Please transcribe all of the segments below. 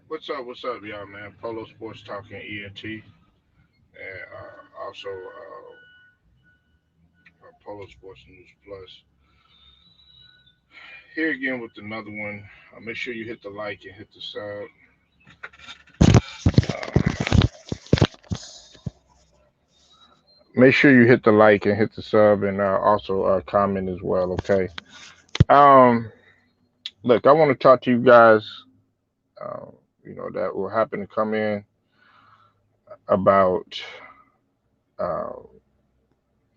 What's up, y'all, man? Polo Sports Talking ENT, and also Polo Sports News Plus. Here again with another one. Make sure you hit the like and hit the sub. Make sure you hit the like and hit the sub, and also comment as well. Okay. Um, Look, I want to talk to you guys. Uh, that will happen to come in about uh,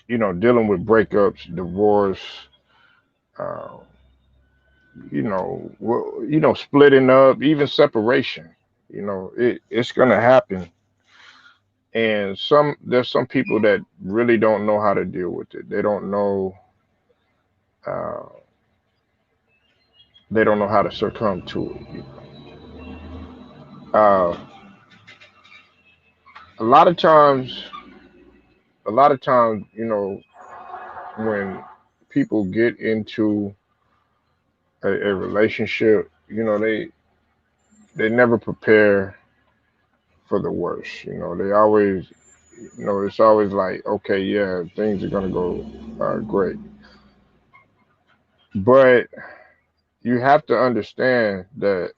dealing with breakups, divorce. Uh, splitting up, even separation. It's gonna happen, and there's some people that really don't know how to deal with it. Uh, they don't know how to succumb to it. Uh, a lot of times, when people get into a relationship, they never prepare for the worst. They always, it's always like, okay, yeah, things are gonna go great, but you have to understand that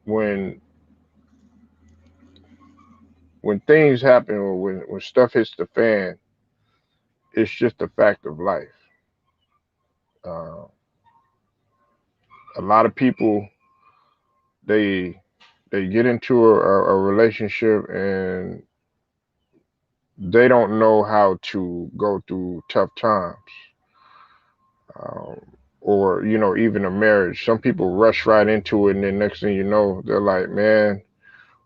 when when things happen or when stuff hits the fan, it's just a fact of life. Uh, a lot of people they they get into a relationship and they don't know how to go through tough times, um, or even a marriage. Some people rush right into it, and then next thing you know, they're like, "Man,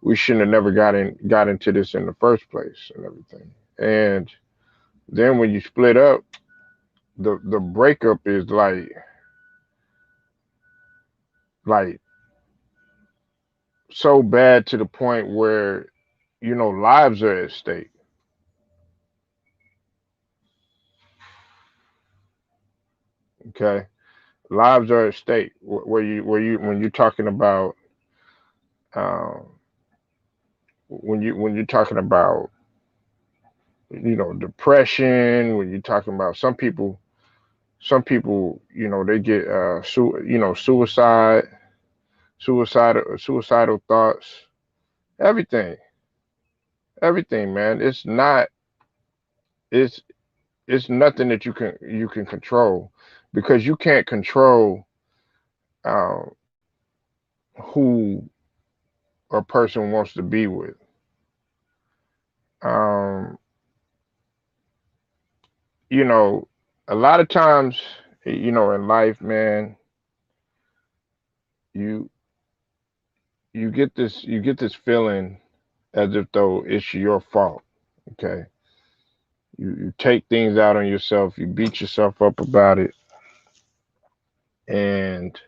we shouldn't have never got into this in the first place," and everything. And then when you split up, the breakup is like so bad to the point where lives are at stake. Okay, lives are at stake. Where you when you're talking about um, when you're talking about depression. When you're talking about some people they get suicidal thoughts, everything, everything, man. It's nothing that you can control, because you can't control uh, who a person wants to be with. Um, you know, a lot of times, in life, man, you you get this feeling as if though it's your fault. Okay, you take things out on yourself, you beat yourself up about it, and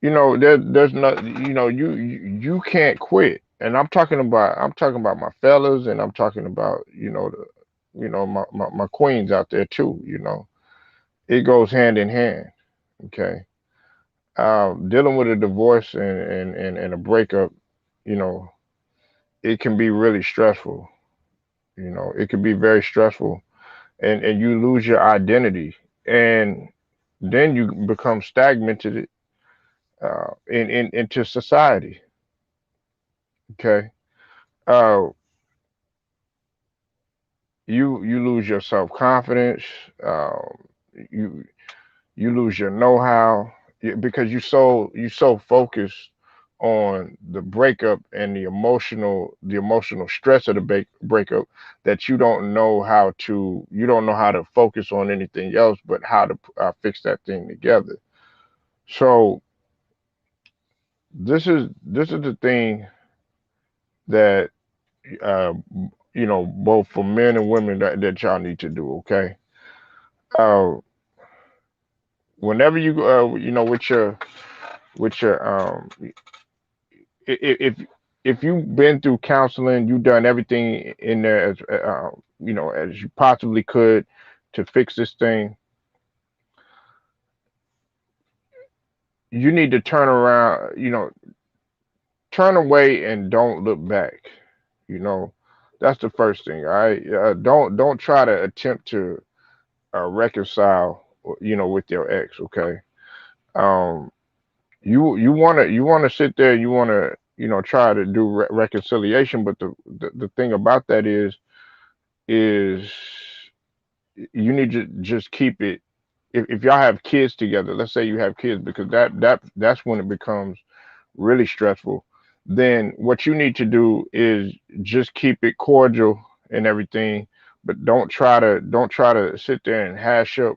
there's not, you can't quit. And I'm talking about my fellas, and I'm talking about my queens out there too. It goes hand in hand. Okay, dealing with a divorce and a breakup, you know it can be really stressful. It can be very stressful, and you lose your identity, and then you become stagnated into society. Okay, uh, you lose your self confidence. You you lose your know how, because you so focused on the breakup and the emotional stress of the breakup, that you don't know how to focus on anything else but how to fix that thing together. So this is the thing that uh, both for men and women, that y'all need to do. Okay, uh, whenever you with your if you've been through counseling, you've done everything in there as you possibly could to fix this thing. you need to turn around, turn away and don't look back. You know, that's the first thing. All right, don't try to attempt to reconcile, with your ex. Okay, um, you wanna sit there, you wanna try to do reconciliation, but the thing about that is you need to just keep it. If y'all have kids together, let's say you have kids, because that's when it becomes really stressful. Then what you need to do is just keep it cordial and everything, but don't try to sit there and hash up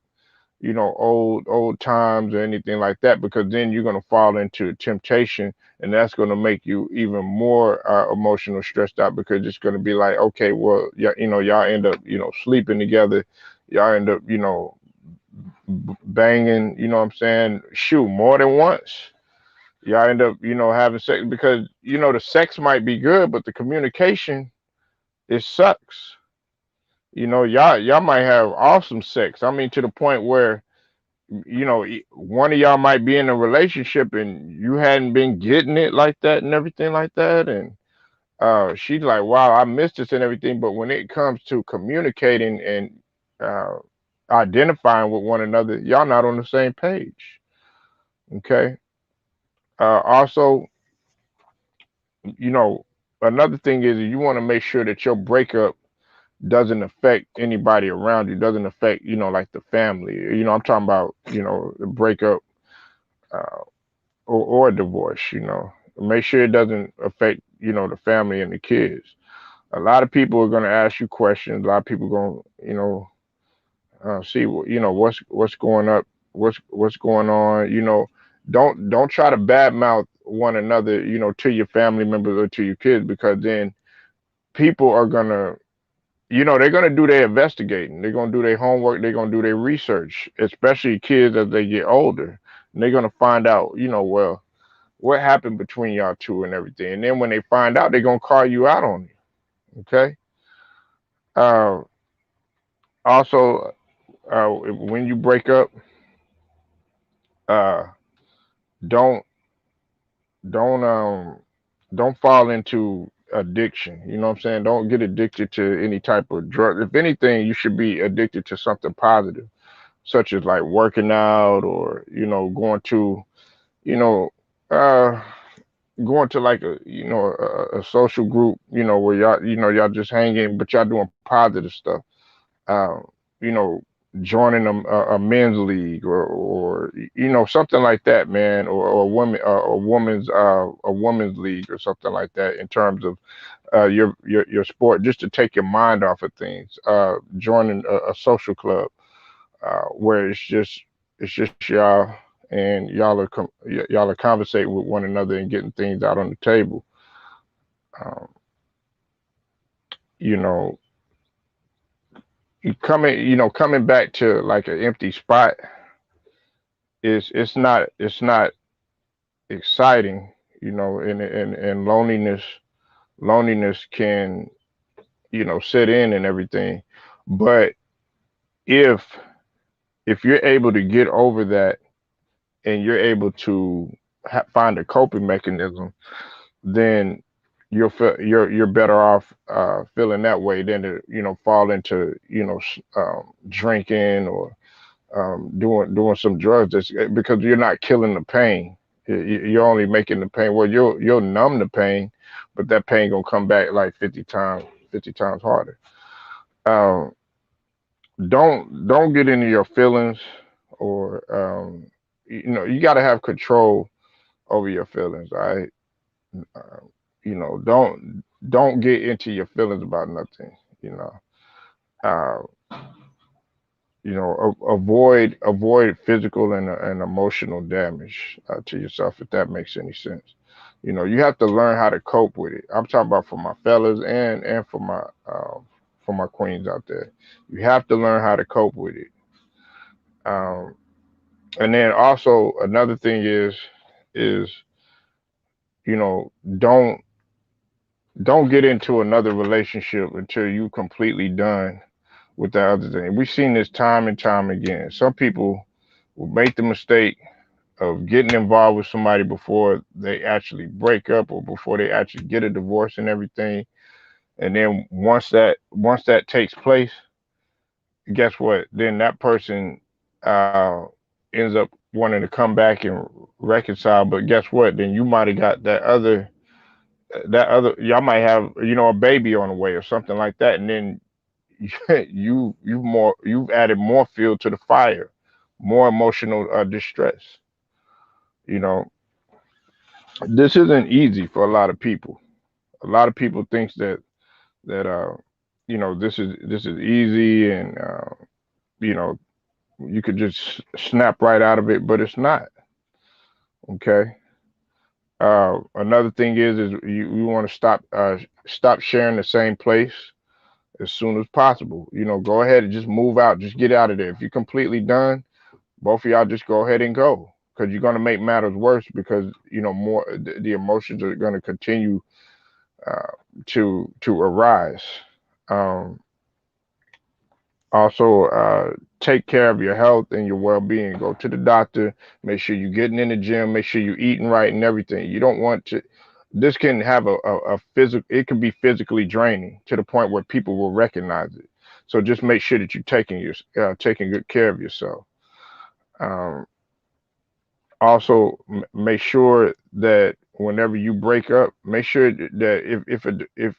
old times or anything like that, because then you're going to fall into temptation, and that's going to make you even more emotional stressed out, because it's going to be like, okay, well, yeah, y'all end up sleeping together, y'all end up banging, you know what I'm saying, shoot, more than once. Y'all end up having sex, because the sex might be good, but the communication, it sucks. Y'all might have awesome sex, I mean, to the point where one of y'all might be in a relationship and you hadn't been getting it like that and everything like that, and she's like, wow, I missed this and everything, but when it comes to communicating and uh identifying with one another, y'all not on the same page. Okay. Also, you know another thing is, you want to make sure that your breakup doesn't affect anybody around you, doesn't affect like the family. I'm talking about the breakup, uh, or a divorce. Make sure it doesn't affect the family and the kids. A lot of people are going to ask you questions. A lot of people going to see what's going up, what's going on. Don't try to badmouth one another, to your family members or to your kids, because then people are gonna, they're gonna do their investigating. They're gonna do their homework. They're gonna do their research, especially kids as they get older. And they're gonna find out, well, what happened between y'all two and everything. And then when they find out, they're gonna call you out on it. Okay. Uh, Also, when you break up, uh, don't don't don't fall into addiction. You know what I'm saying? Don't get addicted to any type of drug. If anything, you should be addicted to something positive, such as like working out, or going to you know uh going to like a social group, where y'all just hanging, but y'all doing positive stuff. uh, you know, joining a men's league, or something like that, man, or a woman's league or something like that, in terms of your sport, just to take your mind off of things. Joining a social club, where it's just y'all, and y'all are conversating with one another and getting things out on the table. Um, you know, coming back to like an empty spot, it's not exciting. And loneliness can set in and everything. But if you're able to get over that, and you're able to find a coping mechanism, then you're better off feeling that way than to fall into drinking, or doing some drugs, because you're not killing the pain. You're only making the pain. Well, you'll numb the pain, but that pain gonna come back like 50 times harder. Um, don't get into your feelings, or you got to have control over your feelings. All right. Don't get into your feelings about nothing. You know. Uh, avoid physical and emotional damage to yourself, if that makes any sense. You have to learn how to cope with it. I'm talking about for my fellas, and for my queens out there. You have to learn how to cope with it. um, and then also, another thing is you know don't get into another relationship until you completely done with the other thing. We've seen this time and time again. Some people will make the mistake of getting involved with somebody before they actually break up or before they actually get a divorce and everything. And then once that takes place, guess what? Then that person uh, ends up wanting to come back and reconcile. But guess what? Then you might have got that other y'all might have a baby on the way or something like that, and then you've added more fuel to the fire, more emotional distress. You know, this isn't easy for a lot of people. A lot of people thinks that this is easy, and you know you could just snap right out of it, but it's not. Okay. Another thing is you want to stop sharing the same place as soon as possible. Go ahead and just move out, just get out of there. If you're completely done, both of y'all just go ahead and go, because you're going to make matters worse, because more the emotions are going to continue uh, to arise. Um, Also, take care of your health and your well-being. Go to the doctor. Make sure you're getting in the gym. Make sure you're eating right and everything. You don't want to. This can have a physical. It can be physically draining to the point where people will recognize it. So just make sure that you're taking good care of yourself. Um, Also, make sure that whenever you break up, make sure that if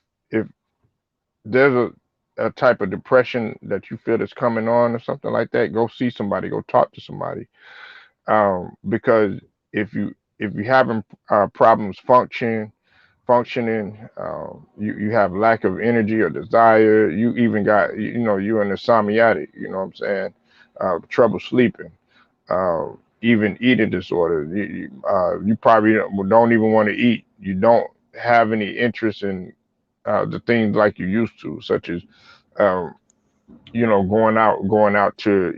there's a type of depression that you feel that's coming on or something like that, go see somebody, go talk to somebody. Because if you having problems functioning, you have lack of energy or desire. You even got you in insomniatic. You know what I'm saying? Trouble sleeping. Even eating disorder. You probably don't even want to eat. You don't have any interest in the things like you used to, such as um, going out to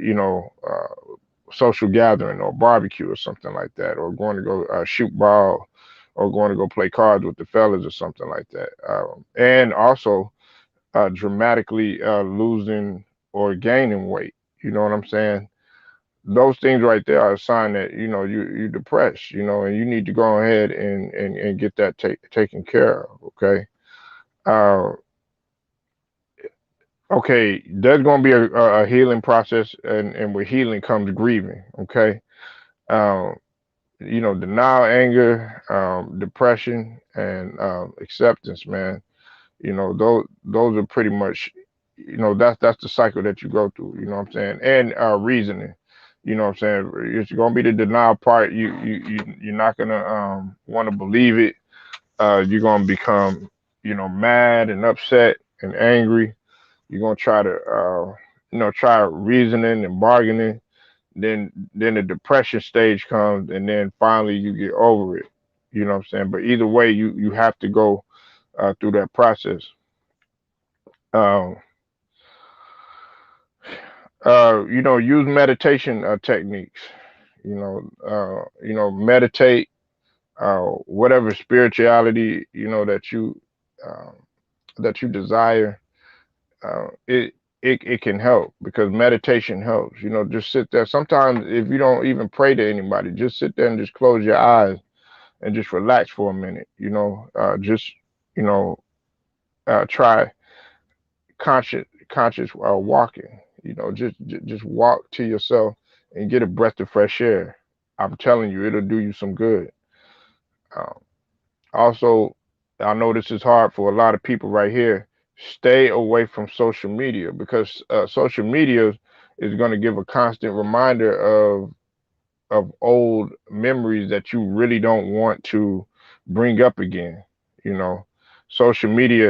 social gathering or barbecue or something like that, or going to go shoot ball, or going to go play cards with the fellas or something like that. And also dramatically losing or gaining weight. You know what I'm saying? Those things right there are a sign that you depressed. And you need to go ahead and get that taken care of. Okay. Uh, okay, there's going to be a healing process, and with healing comes grieving. Okay. Um, Denial, anger, depression, and acceptance, man. Those are pretty much, that's the cycle that you go through. You know what I'm saying? And reasoning. You know what I'm saying? It's going to be the denial part. You're not gonna want to believe it. You're going to become, mad and upset and angry. You're going to try to, try reasoning and bargaining. Then the depression stage comes, and then finally you get over it. You know what I'm saying? But either way, you have to go through that process. Um, use meditation techniques. Meditate. Whatever spirituality um, that you desire, it can help, because meditation helps. Just sit there. Sometimes if you don't even pray to anybody, just sit there and just close your eyes and just relax for a minute. Just you know try conscious walking. Just walk to yourself and get a breath of fresh air. I'm telling you, it'll do you some good. Um, Also, I know this is hard for a lot of people right here. Stay away from social media, because social media is going to give a constant reminder of old memories that you really don't want to bring up again. You know, Social media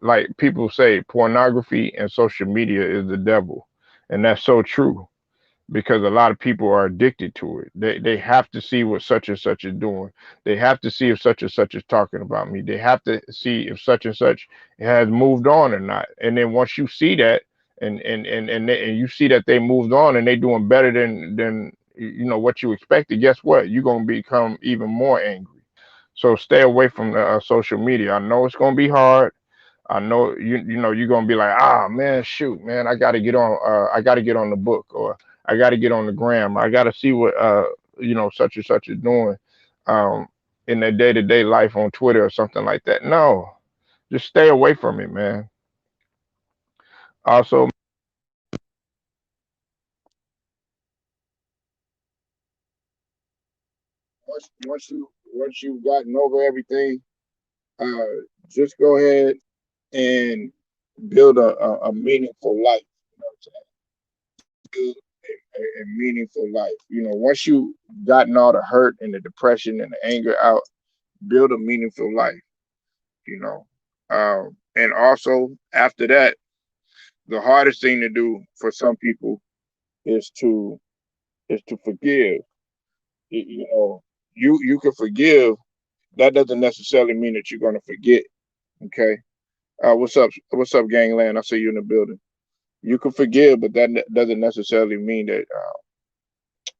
like people say, pornography and social media is the devil, and that's so true, because a lot of people are addicted to it. They have to see what such and such is doing. They have to see if such and such is talking about me. They have to see if such and such has moved on or not. And then once you see that, and you see that they moved on and they doing better than what you expected, guess what? You're gonna become even more angry. So stay away from the social media. I know it's gonna be hard. I know you're gonna be like, ah man, shoot, man, I gotta get on the book, or I got to get on the gram. I got to see what such and such is doing um in their day-to-day life on Twitter or something like that. No, just stay away from it, man. Also, once you've gotten over everything, uh, just go ahead and build a meaningful life. You know what I'm saying? Build a meaningful life. Once you gotten all the hurt and the depression and the anger out, build a meaningful life. You know, and also after that, the hardest thing to do for some people is to forgive. You can forgive. That doesn't necessarily mean that you're gonna forget. Okay. What's up? What's up, gangland? I see you in the building. You can forgive, but that doesn't necessarily mean that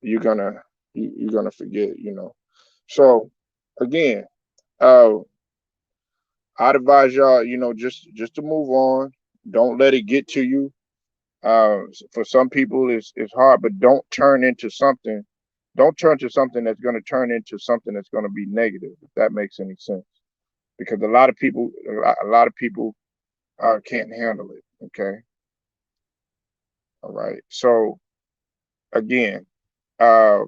you're gonna you're gonna forget. So again, uh, I'd advise y'all, just to move on. Don't let it get to you. For some people, it's hard, but Don't turn to something that's going to turn into something that's going to be negative. If that makes any sense, because a lot of people can't handle it. Okay, all right. So again, uh,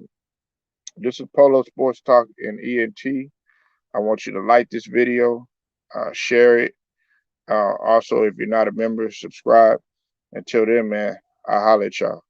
this is Polo Sports Talk and ENT. I want you to like this video, share it. Also, if you're not a member, subscribe. Until then, man, I'll holler at y'all.